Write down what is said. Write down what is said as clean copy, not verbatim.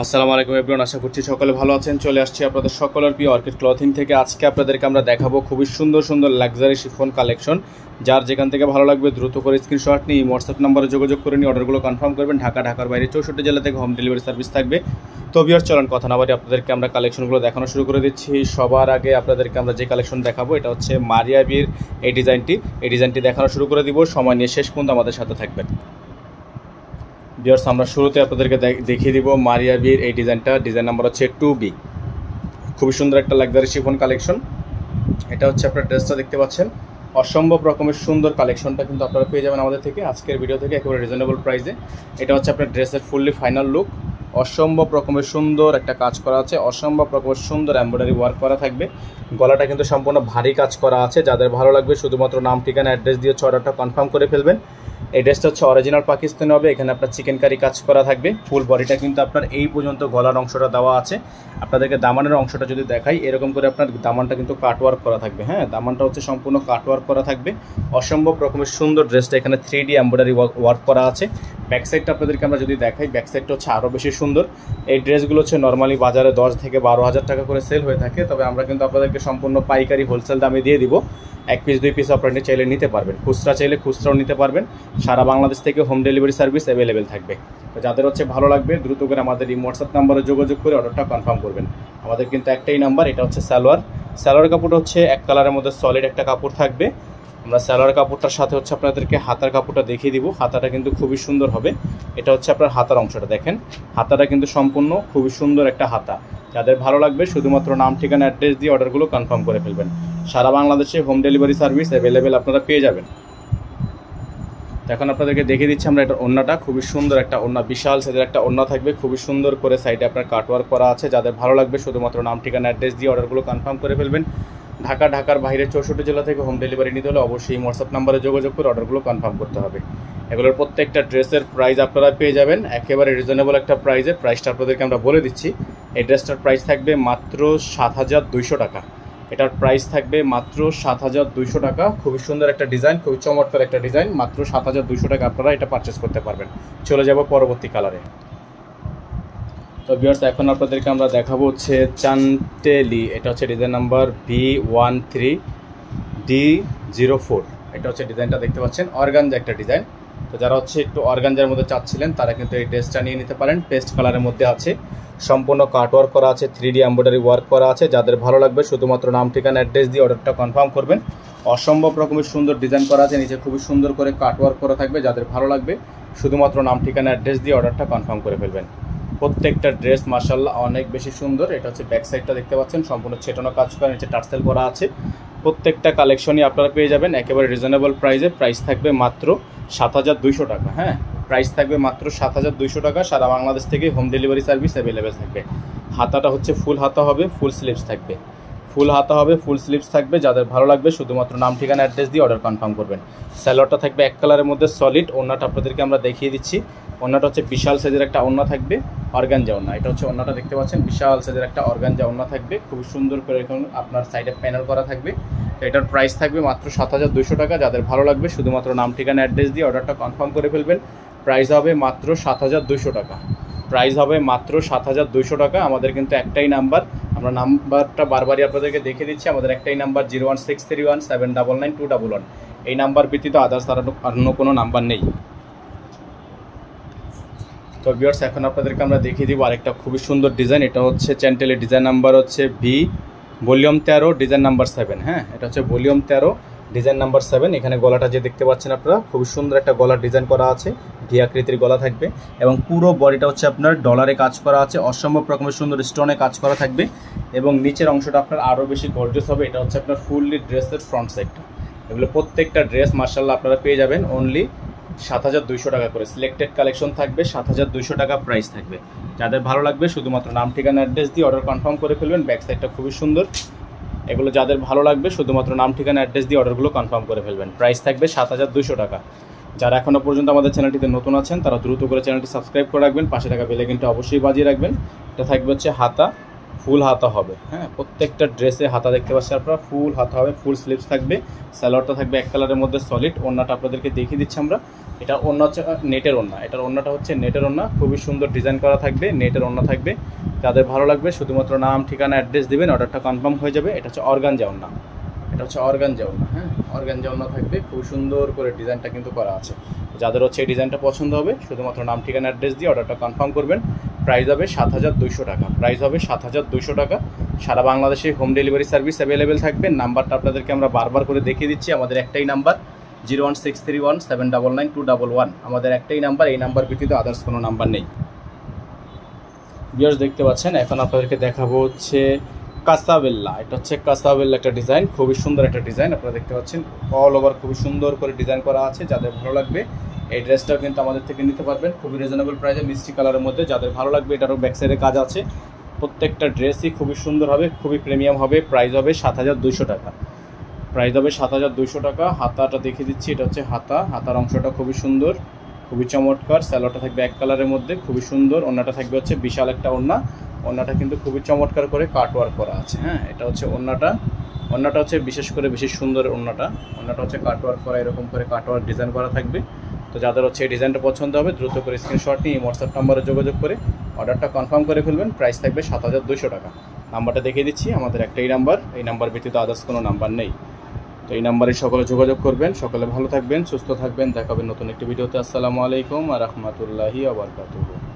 আসসালামু আলাইকুম এভরিওয়ান, আশা করছি সকলে ভালো আছেন। চলে আসছি আপনাদের সকলের প্রিয় অর্কিড ক্লথিং থেকে। আজকে আপনাদেরকে আমরা দেখাবো খুবই সুন্দর সুন্দর লাক্সারি শিফন কালেকশন। যার যেখান থেকে ভালো লাগবে দ্রুত করে স্ক্রিনশট নিয়ে হোয়াটসঅ্যাপ নাম্বারে যোগাযোগ করে নিয়ে অর্ডারগুলো কনফার্ম করবেন। ঢাকার বাইরে 64 জেলা থেকে হোম ডেলিভারি সার্ভিস থাকবে। তো ভিউয়ার্স, চলুন কথা না বাড়িয়ে আপনাদেরকে আমরা কালেকশনগুলো দেখানো শুরু করে দিচ্ছি। সবার আগে আপনাদেরকে আমরা যে কালেকশন দেখাবো এটা হচ্ছে মারিয়া বির এই ডিজাইনটি দেখানো শুরু করে দিব। সময় নিয়ে শেষ পর্যন্ত আমাদের সাথে থাকবেন। ভিউয়ার্স, আমরা শুরুতে আপনাদেরকে দেখিয়ে দিব মারিয়া বির এই ডিজাইন নাম্বার হচ্ছে 2B। খুবই সুন্দর একটা লাক্সারি শিফন কালেকশন। এটা হচ্ছে আপনার ড্রেসটা দেখতে পাচ্ছেন, অসম্ভব রকমের সুন্দর কালেকশনটা কিন্তু আপনারা পেয়ে যাবেন আমাদের থেকে আজকের ভিডিও থেকে একেবারে রিজনেবল প্রাইসে। এটা হচ্ছে আপনার ড্রেসের ফুললি ফাইনাল লুক। অসম্ভব রকমের সুন্দর একটা কাজ করা আছে, অসম্ভব রকমের সুন্দর এমব্রয়ডারি ওয়ার্ক করা থাকবে। গলাটা কিন্তু সম্পূর্ণ ভারী কাজ করা আছে। যাদের ভালো লাগবে শুধুমাত্র নাম, ঠিকানা, অ্যাড্রেস দিয়ে অর্ডারটা কনফার্ম করে ফেলবেন। এই ড্রেসটা হচ্ছে অরিজিনাল পাকিস্তানি হবে। এখানে আপনার চিকেন কারি কাজ করা থাকবে। ফুল বডিটা কিন্তু আপনার এই পর্যন্ত গলার অংশটা দেওয়া আছে। আপনাদেরকে দামানের অংশটা যদি দেখাই, এরকম করে আপনার দামানটা কিন্তু কাটওয়ার্ক করা থাকবে। হ্যাঁ, দামানটা হচ্ছে সম্পূর্ণ কাটওয়ার্ক করা থাকবে। অসম্ভব রকমের সুন্দর ড্রেসটা। এখানে 3D এমব্রয়ডারি ওয়ার্ক করা আছে। ব্যাক সাইডটা আপনাদেরকে আমরা যদি দেখাই, ব্যাক সাইডটা হচ্ছে আরও বেশি সুন্দর। এই ড্রেসগুলো হচ্ছে নর্মালি বাজারে 10 থেকে 12,000 টাকা করে সেল হয়ে থাকে। তবে আমরা কিন্তু আপনাদেরকে সম্পূর্ণ পাইকারি হোলসেল দামে দিয়ে দিব। 1 পিস 2 পিস আপনারা চাইলে নিতে পারবেন, খুচরা চাইলে খুচরাও নিতে পারবেন। সারা বাংলাদেশ থেকে হোম ডেলিভারি সার্ভিস অ্যাভেলেবেল থাকবে। তো যাদের হচ্ছে ভালো লাগবে দ্রুত করে আমাদের এই হোয়াটসঅ্যাপ নাম্বারে যোগাযোগ করে অর্ডারটা কনফার্ম করবেন। আমাদের কিন্তু একটাই নাম্বার, এটা হচ্ছে সালোয়ার কাপড় হচ্ছে এক কালারের মধ্যে সলিড একটা কাপড় থাকবে। আমরা সালোয়ার কাপড়টার সাথে হচ্ছে আপনাদেরকে হাতার কাপড়টা দেখিয়ে দিব। হাতাটা কিন্তু খুবই সুন্দর হবে। এটা হচ্ছে আপনার হাতার অংশটা দেখেন, হাতাটা কিন্তু সম্পূর্ণ খুবই সুন্দর একটা হাতা। যাদের ভালো লাগবে শুধুমাত্র নাম, ঠিকানা, অ্যাড্রেস দিয়ে অর্ডারগুলো কনফার্ম করে ফেলবেন। সারা বাংলাদেশে হোম ডেলিভারি সার্ভিস অ্যাভেলেবেল আপনারা পেয়ে যাবেন। এখন আপনাদেরকে দেখিয়ে দিচ্ছি আমরা এটা ওড়নাটা। খুবই সুন্দর একটা ওড়না, বিশাল সাইজের একটা ওড়না থাকবে। খুবই সুন্দর করে সাইডে আপনার কাটওয়ার্ক করা আছে। যাদের ভালো লাগবে শুধুমাত্র নাম, ঠিকানা, অ্যাড্রেস দিয়ে অর্ডারগুলো কনফার্ম করে ফেলবেন। ঢাকার বাইরে 64 জেলা থেকে হোম ডেলিভারি নিতে হলে অবশ্যই হোয়াটসঅ্যাপ নাম্বারে যোগাযোগ করে অর্ডারগুলো কনফার্ম করতে হবে। এগুলোর প্রত্যেকটা ড্রেসের প্রাইস আপনারা পেয়ে যাবেন একেবারে রিজনেবল একটা প্রাইসে। প্রাইসটা আপনাদেরকে আমরা বলে দিচ্ছি। এই ড্রেসটার প্রাইস থাকবে মাত্র 7,200 টাকা। এটার প্রাইস থাকবে মাত্র 7,200 টাকা। খুবই সুন্দর একটা ডিজাইন, খুবই চমৎকার একটা ডিজাইন। মাত্র 7,200 টাকা আপনারা এটা পারচেস করতে পারবেন। চলে যাব পরবর্তী কালারে। তো ভিউয়ার্স, এখন আপনাদেরকে আমরা দেখাবো হচ্ছে চান্টেলি। এটা হচ্ছে ডিজাইন নাম্বার B13D04। এটা হচ্ছে ডিজাইনটা দেখতে পাচ্ছেন, অর্গানজা একটা ডিজাইন। তো যারা হচ্ছে একটু অর্গানজার মধ্যে চাচ্ছিলেন তারা কিন্তু এই ড্রেসটা নিয়ে নিতে পারেন। পেস্ট কালারের মধ্যে আছে, সম্পূর্ণ কাটওয়ার্ক করা আছে, 3D এমব্রয়ডারি ওয়ার্ক করা আছে। যাদের ভালো লাগবে শুধুমাত্র নাম, ঠিকানা, অ্যাড্রেস দিয়ে অর্ডারটা কনফার্ম করবেন। অসম্ভব রকমের সুন্দর ডিজাইন করা আছে, নিচে খুবই সুন্দর করে কাটওয়ার্ক করা থাকবে। যাদের ভালো লাগবে শুধুমাত্র নাম, ঠিকানা, অ্যাড্রেস দিয়ে অর্ডারটা কনফার্ম করে ফেলবেন। প্রত্যেকটা ড্রেস মাশাআল্লাহ অনেক বেশি সুন্দর। এটা হচ্ছে ব্যাক সাইডটা দেখতে পাচ্ছেন, সম্পূর্ণ ছেটানো কাজ করা, নিচে টার্সেল করা আছে। প্রত্যেকটা কালেকশনই আপনারা পেয়ে যাবেন একেবারে রিজনেবল প্রাইসে। প্রাইস থাকবে মাত্র 7,200 টাকা। হ্যাঁ, প্রাইস থাকবে মাত্র 7,200 টাকা। সারা বাংলাদেশ থেকে হোম ডেলিভারি সার্ভিস অ্যাভেলেবেল থাকবে। হাতাটা হচ্ছে ফুল হাতা হবে, ফুল স্লিভস থাকবে। ফুল হাতা হবে, ফুল স্লিভস থাকবে। যাদের ভালো লাগবে শুধুমাত্র নাম, ঠিকানা, অ্যাড্রেস দিয়ে অর্ডার কনফার্ম করবেন। সালোয়ারটা থাকবে এক কালারের মধ্যে সলিড। ওড়নাটা আপনাদেরকে আমরা দেখিয়ে দিচ্ছি। ওড়নাটা হচ্ছে বিশাল সাইজের একটা ওড়না থাকবে, অর্গানজা ওড়না। এটা হচ্ছে ওড়নাটা দেখতে পাচ্ছেন, বিশাল সাইজের একটা অর্গানজা ওড়না থাকবে। খুব সুন্দর করে এখন আপনার সাইডে প্যানেল করা থাকবে। তো এটার প্রাইস থাকবে মাত্র 7,200 টাকা। যাদের ভালো লাগবে শুধুমাত্র নাম, ঠিকানা, অ্যাড্রেস দিয়ে অর্ডারটা কনফার্ম করে ফেলবেন। প্রাইস হবে মাত্র 7,200 টাকা। প্রাইস হবে মাত্র 7,200 টাকা। আমাদের কিন্তু একটাই নাম্বার, আমরা নাম্বারটা বারবারই আপনাদেরকে দেখে দিচ্ছি। আমাদের একটাই নাম্বার 01631799211। এই নাম্বার ব্যতীত আদার্স অন্য কোনো নাম্বার নেই। তো ভিউয়ার্স, এখন আপনাদেরকে আমরা দেখিয়ে দিব আরেকটা খুবই সুন্দর ডিজাইন। এটা হচ্ছে চ্যান্টেলের ডিজাইন নাম্বার হচ্ছে ভলিউম 13 ডিজাইন নাম্বার 7। হ্যাঁ, এটা হচ্ছে ভলিউম 13 ডিজাইন নাম্বার 7। এখানে গলাটা যে দেখতে পাচ্ছেন আপনারা, খুবই সুন্দর একটা গলার ডিজাইন করা আছে। ভি আকৃতির গলা থাকবে এবং পুরো বডিটা হচ্ছে আপনার ডলারে কাজ করা আছে। অসম্ভব রকমের সুন্দর স্টোনে কাজ করা থাকবে এবং নিচের অংশটা আপনার আরও বেশি গর্জিয়াস হবে। এটা হচ্ছে আপনার ফুললি ড্রেসের ফ্রন্ট সাইডটা। এগুলো প্রত্যেকটা ড্রেস মার্শাল্লাহ আপনারা পেয়ে যাবেন অনলি 7,200 টাকা করে। সিলেক্টেড কালেকশন থাকবে, 7,200 টাকা প্রাইস থাকবে। যাদের ভালো লাগবে শুধুমাত্র নাম, ঠিকানা, অ্যাড্রেস দিয়ে অর্ডার কনফার্ম করে ফেলবেন। ব্যাক সাইডটা খুবই সুন্দর। এগুলো যাদের ভালো লাগবে শুধুমাত্র নাম, ঠিকানা, অ্যাড্রেস দিয়ে অর্ডারগুলো কনফার্ম করে ফেলবেন। প্রাইস থাকবে 7,200 টাকা। যারা এখনও পর্যন্ত আমাদের চ্যানেলটিতে নতুন আছেন তারা দ্রুত করে চ্যানেলটি সাবস্ক্রাইব করে রাখবেন। পাশে থাকা বেল আইকনটা অবশ্যই বাজিয়ে রাখবেন। এটা থাকবে হচ্ছে হাতা, ফুল হাতা হবে। হ্যাঁ, প্রত্যেকটা ড্রেসে হাতা দেখতে পাচ্ছেন আপনারা, ফুল হাতা হবে, ফুল স্লিভস থাকবে, সালোয়ারটা থাকবে এক কালারের মধ্যে সলিড। ওড়নাটা আপনাদেরকে দেখিয়ে দিচ্ছি আমরা। এটা ওড়না হচ্ছে নেটের ওড়না, এটার ওড়নাটা হচ্ছে নেটের ওড়না, খুবই সুন্দর ডিজাইন করা থাকবে, নেটের ওড়না থাকবে। যাদের ভালো লাগবে শুধুমাত্র নাম, ঠিকানা, অ্যাড্রেস দিবেন, অর্ডারটা কনফার্ম হয়ে যাবে। এটা হচ্ছে অর্গানজা ওড়না, এটা হচ্ছে অর্গানজা ওড়না। হ্যাঁ, অর্গানজা ওড়না থাকবে, খুব সুন্দর করে ডিজাইনটা কিন্তু করা আছে। যাদের হচ্ছে এই ডিজাইনটা পছন্দ হবে শুধুমাত্র নাম, ঠিকানা, অ্যাড্রেস দিয়ে অর্ডারটা কনফার্ম করবেন। প্রাইস হবে 7200 টাকা, প্রাইস হবে 7200 টাকা। সারা বাংলাদেশে হোম ডেলিভারি সার্ভিস অ্যাভেলেবেল থাকবে। নাম্বারটা আপনাদেরকে আমরা বারবার করে দেখিয়ে দিচ্ছি, আমাদের একটাই নাম্বার 01631799211, আমাদের একটাই নাম্বার, এই নাম্বার ব্যতীত আদার্স কোনো নাম্বার নেই। ভিউয়ার্স দেখতে পাচ্ছেন, এখন আপনাদেরকে দেখাবো হচ্ছে কাসাবেল্লা। এটা হচ্ছে কাসাবেল্লা একটা ডিজাইন, খুবই সুন্দর একটা ডিজাইন। আপনারা দেখতে পাচ্ছেন অল ওভার খুবই সুন্দর করে ডিজাইন করা আছে। যাদের ভালো লাগবে এই ড্রেসটাও কিন্তু আমাদের থেকে নিতে পারবেন খুবই রিজনেবল প্রাইসে, মিষ্টি কালারের মধ্যে। যাদের ভালো লাগবে, এটারও ব্যাক সাইডে কাজ আছে। প্রত্যেকটা ড্রেসই খুবই সুন্দর হবে, খুবই প্রিমিয়াম হবে। প্রাইস হবে 7200 টাকা, প্রাইস হবে 7200 টাকা। হাতাটা দেখিয়ে দিচ্ছি, এটা হচ্ছে হাতা, হাতার অংশটা খুবই সুন্দর, খুবই চমৎকার। স্যালোটা থাকবে এক কালারের মধ্যে, খুবই সুন্দর। ওড়নাটা থাকবে হচ্ছে বিশাল একটা ওড়না, ওড়নাটা কিন্তু খুবই চমৎকার করে কাটওয়ার্ক করা আছে। হ্যাঁ, এটা হচ্ছে ওড়নাটা, ওড়নাটা হচ্ছে বিশেষ করে বেশি সুন্দর ওড়নাটা, ওড়নাটা হচ্ছে কাটওয়ার্ক করা, এরকম করে কাটওয়ার্ক ডিজাইন করা থাকবে। তো যাদের হচ্ছে এই ডিজাইনটা পছন্দ হবে দ্রুত করে স্ক্রিনশট নিয়ে হোয়াটসঅ্যাপ নাম্বারে যোগাযোগ করে অর্ডারটা কনফার্ম করে ফেলবেন। প্রাইস থাকবে 7200 টাকা। নাম্বারটা দেখিয়ে দিচ্ছি, আমাদের একটাই নাম্বার, এই নাম্বার ব্যতীত আদার্স কোনো নাম্বার নেই। তো এই নাম্বারে সকলে যোগাযোগ করবেন। সকলে ভালো থাকবেন, সুস্থ থাকবেন, দেখাবেন নতুন একটি ভিডিওতে। আসসালামু আলাইকুম ওয়া রাহমাতুল্লাহি ওয়া বারাকাতুহু।